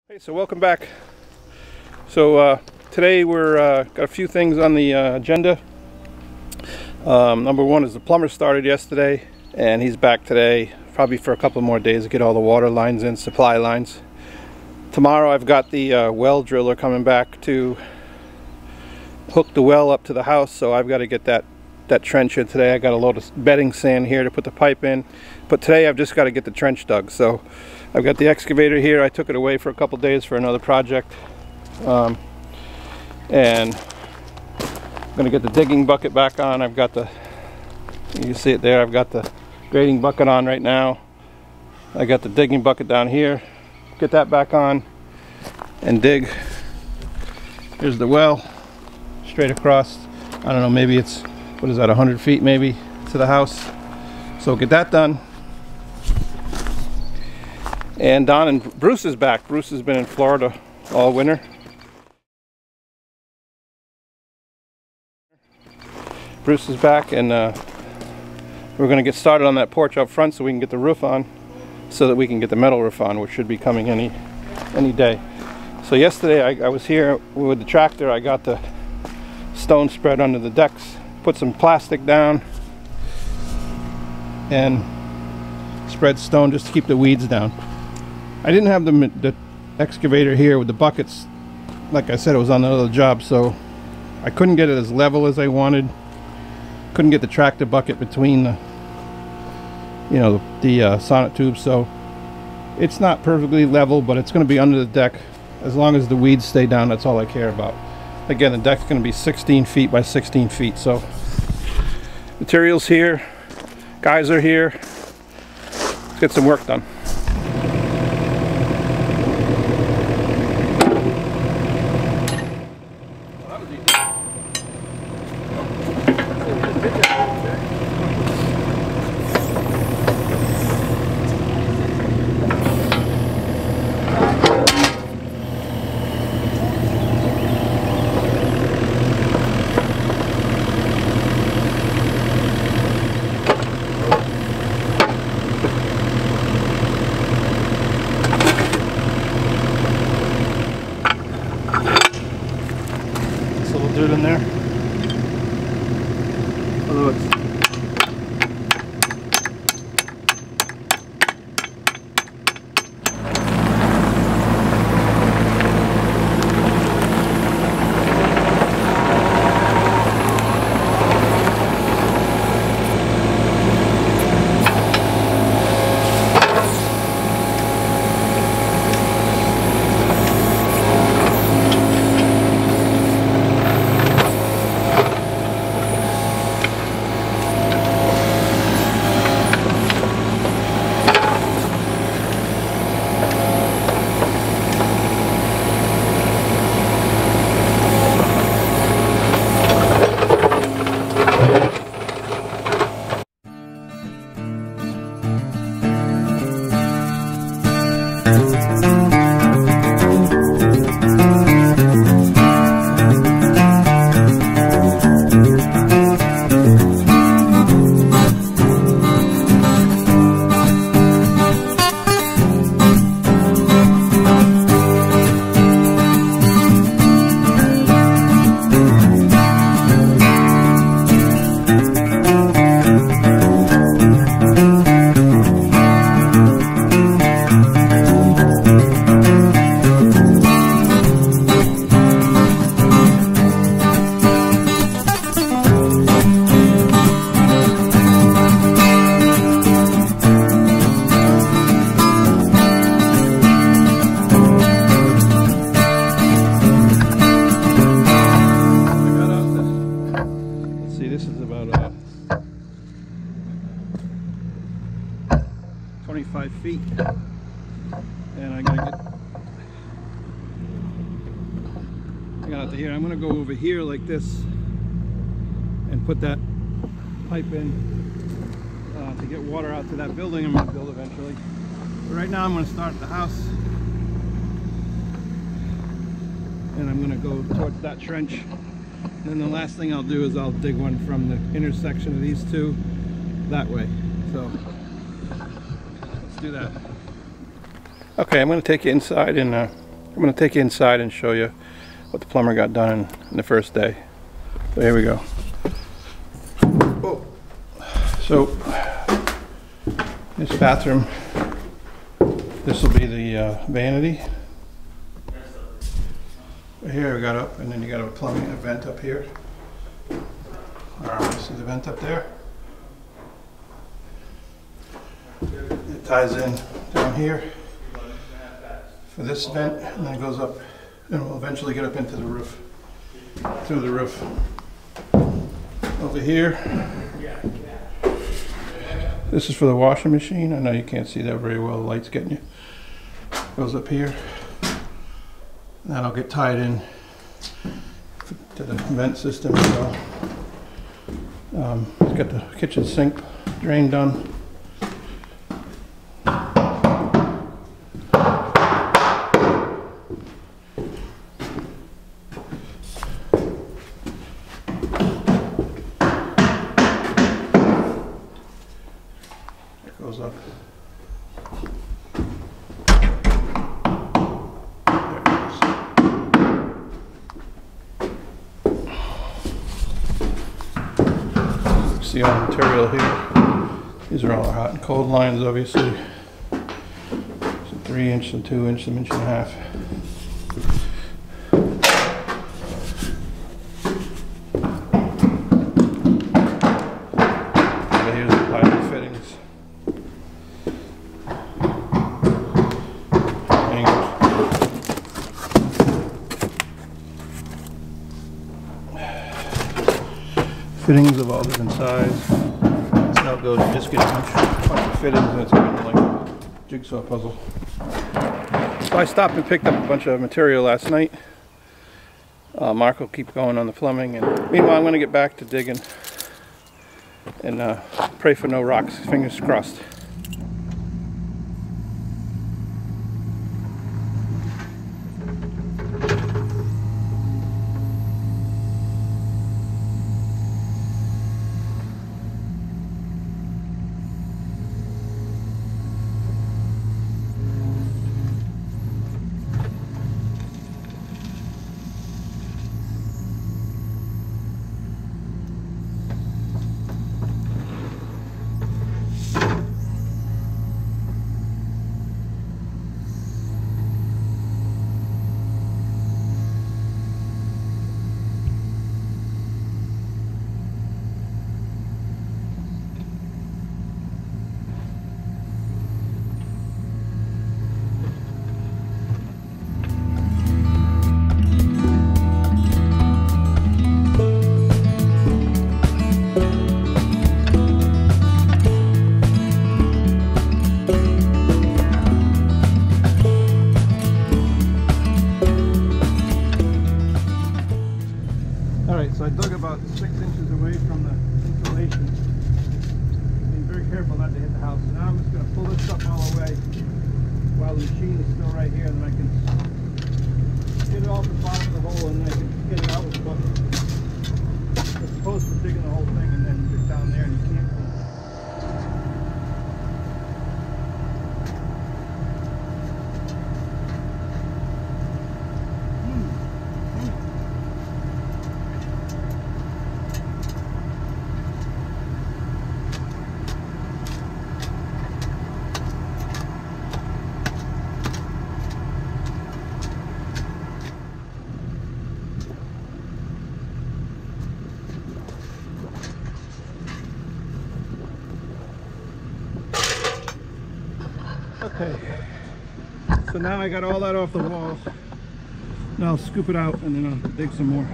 Hey, so welcome back. So today we're got a few things on the agenda. Number one is the plumber started yesterday and he's back today, probably for a couple more days to get all the water lines in, supply lines. Tomorrow I've got the well driller coming back to hook the well up to the house, so I've got to get that trench in today. I got a load of bedding sand here to put the pipe in, but today I've just got to get the trench dug. So I've got the excavator here. I took it away for a couple days for another project, and I'm gonna get the digging bucket back on. I've got the, you can see it there, I've got the grading bucket on right now. I got the digging bucket down here. Get that back on and dig. Here's the well straight across. I don't know, maybe it's, what is that, 100 feet maybe to the house. So get that done. And Don and Bruce is back. Bruce has been in Florida all winter. Bruce is back, and we're going to get started on that porch up front so we can get the roof on, so that we can get the metal roof on, which should be coming any day. So yesterday I was here with the tractor. I got the stone spread under the decks, put some plastic down, and spread stone just to keep the weeds down. I didn't have the excavator here with the buckets. Like I said, it was on another job, so I couldn't get it as level as I wanted. Couldn't get the tractor bucket between the, you know, the sonnet tubes, so it's not perfectly level, but it's going to be under the deck. As long as the weeds stay down, that's all I care about. Again, the deck's going to be 16 feet by 16 feet, so materials here, guys are here. Let's get some work done. Dirt in there. Although it's feet, and I got out to here. I'm gonna go over here like this and put that pipe in to get water out to that building I'm gonna build eventually. But right now I'm gonna start at the house, and I'm gonna go towards that trench. And then the last thing I'll do is I'll dig one from the intersection of these two that way. So let's do that. Okay, I'm going to take you inside and I'm going to take you inside and show you what the plumber got done in the first day. So here we go. Whoa. So this bathroom, this will be the vanity. Here we got up, and then you got a plumbing vent up here. This is the vent up there. It ties in down here for this vent, and then it goes up, and we'll eventually get up into the roof, through the roof. Over here, this is for the washing machine. I know you can't see that very well, the light's getting you. Goes up here. That'll get tied in to the vent system as well. It's got the kitchen sink drain done. It goes up. See all the material here. These are all our hot and cold lines, obviously. So 3 inch and 2 inch, an inch and a half. And here's the plywood fittings. Fittings of all different sizes. That's how it goes. You just get a bunch of fittings, and it's kind of like a jigsaw puzzle. So I stopped and picked up a bunch of material last night. Mark will keep going on the plumbing, and meanwhile I'm going to get back to digging and pray for no rocks. Fingers crossed. So I dug about 6 inches away from the insulation. Being very careful not to hit the house. So now I'm just going to pull this up all the way while the machine is still right here, and then I can get it off the bottom of the hole, and then I can get it out with the bucket. As opposed to digging the whole thing and then get down there and you can't. Okay, so now I got all that off the wall. Now I'll scoop it out and then I'll dig some more.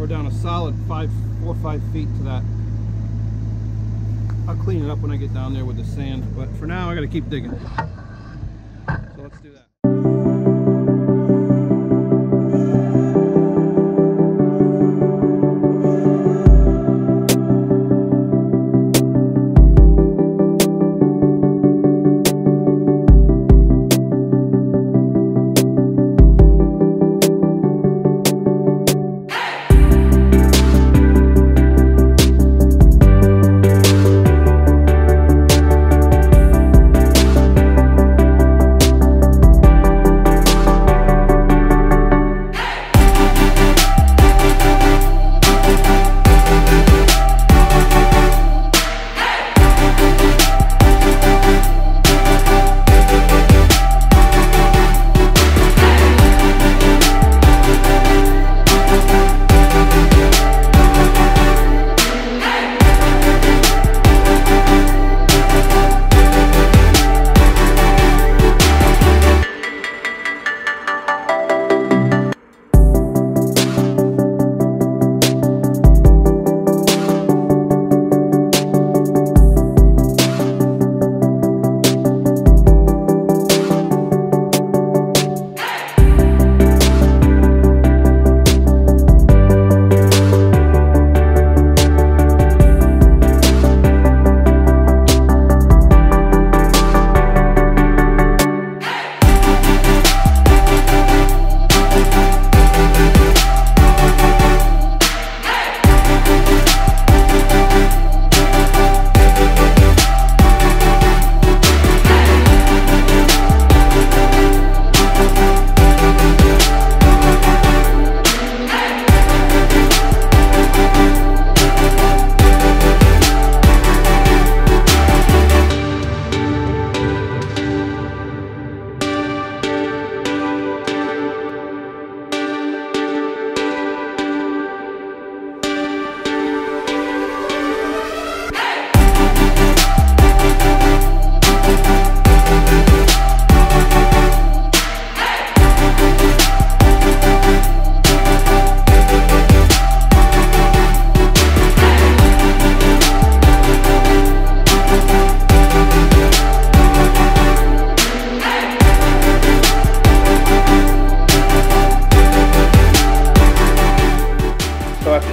We're down a solid 4 or 5 feet to that. I'll clean it up when I get down there with the sand, but for now I gotta keep digging. So let's do that.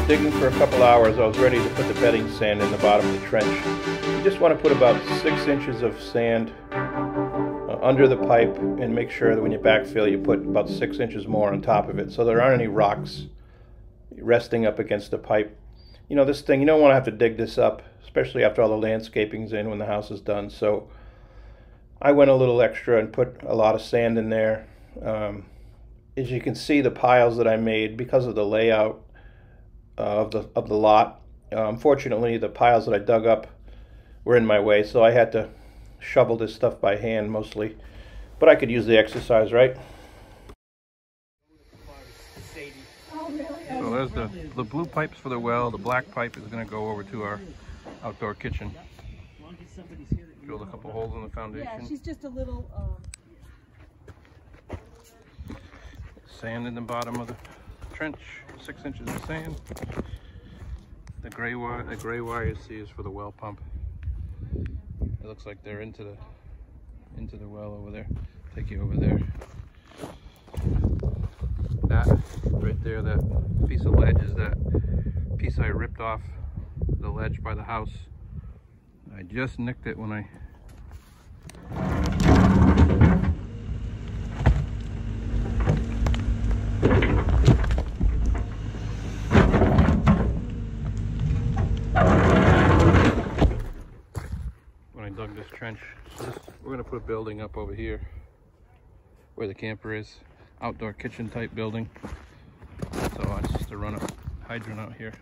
Digging for a couple hours, I was ready to put the bedding sand in the bottom of the trench. You just want to put about 6 inches of sand under the pipe and make sure that when you backfill you put about 6 inches more on top of it so there aren't any rocks resting up against the pipe. You know, this thing, you don't want to have to dig this up, especially after all the landscaping's in when the house is done. So I went a little extra and put a lot of sand in there. As you can see, the piles that I made because of the layout of the lot. Unfortunately, the piles that I dug up were in my way, so I had to shovel this stuff by hand mostly. But I could use the exercise, right? So there's the blue pipes for the well. The black pipe is going to go over to our outdoor kitchen. Drilled a couple holes in the foundation. Yeah, she's just a little... Sand in the bottom of the trench, 6 inches of sand. The gray wire you see is for the well pump. It looks like they're into the well over there. Take you over there. That right there, that piece of ledge is that piece I ripped off the ledge by the house. I just nicked it when I dug this trench. So we're going to put a building up over here where the camper is. Outdoor kitchen type building. So it's just to run a hydrant out here,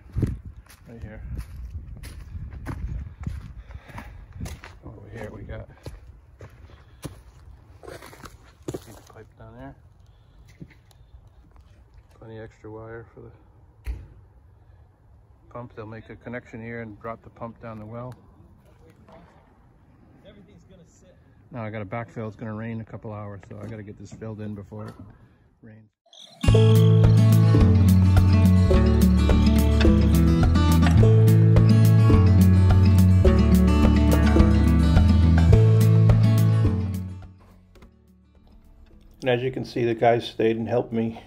right here. Over here we got the pipe down there. Plenty extra wire for the pump. They'll make a connection here and drop the pump down the well. Now I got to backfill. It's going to rain a couple hours, so I got to get this filled in before it rains. as you can see, the guys stayed and helped me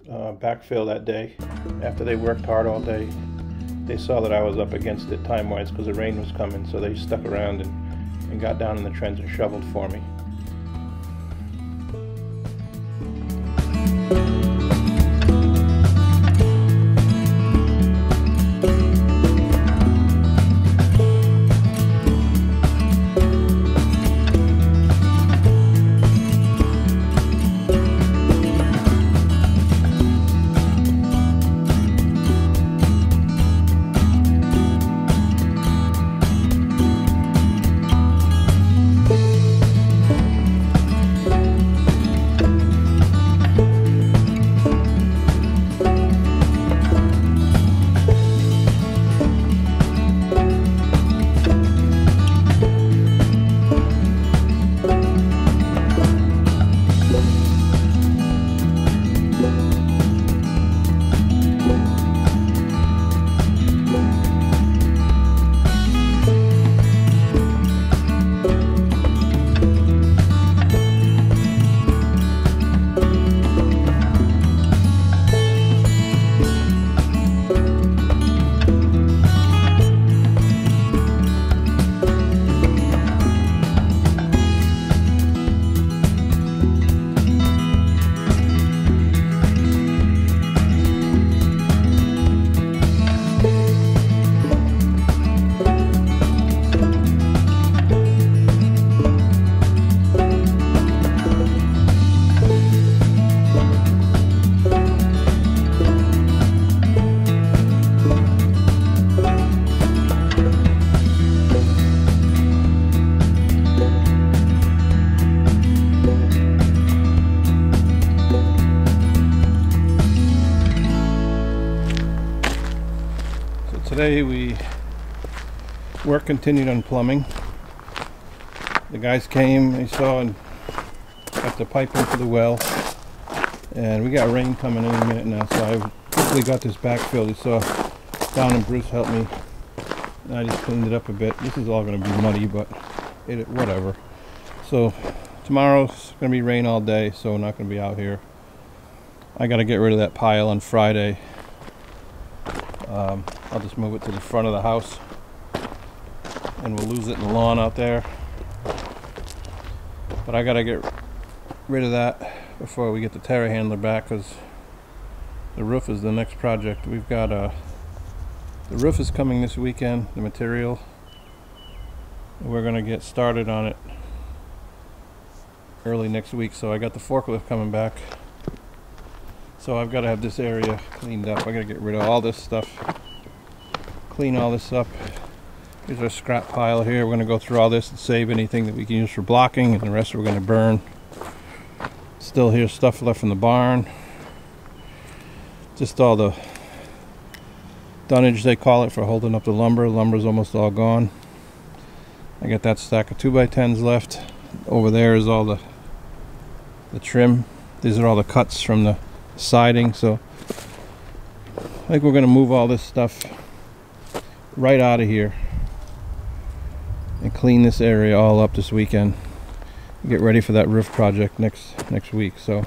backfill that day. After they worked hard all day, they saw that I was up against it time-wise because the rain was coming, so they stuck around and got down in the trench and shoveled for me. Today work continued on plumbing. The guys came, they saw and got the pipe into the well, and we got rain coming any minute now, so I quickly got this backfilled. You saw Don and Bruce helped me, and I just cleaned it up a bit. This is all going to be muddy, but whatever. So tomorrow's going to be rain all day, so we're not going to be out here. I got to get rid of that pile on Friday. I'll just move it to the front of the house, and we'll lose it in the lawn out there. But I gotta get rid of that before we get the telehandler back, because the roof is the next project. We've got the roof is coming this weekend, the material, and we're gonna get started on it early next week. So I got the forklift coming back, so I've got to have this area cleaned up. I gotta get rid of all this stuff, clean all this up. Here's our scrap pile here. We're going to go through all this and save anything that we can use for blocking, and the rest we're going to burn. Still here's stuff left in the barn. Just all the dunnage, they call it, for holding up the lumber. Lumber's almost all gone. I got that stack of 2x10s left. Over there is all the trim. These are all the cuts from the siding. So I think we're going to move all this stuff right out of here and clean this area all up this weekend. Get ready for that roof project next week. So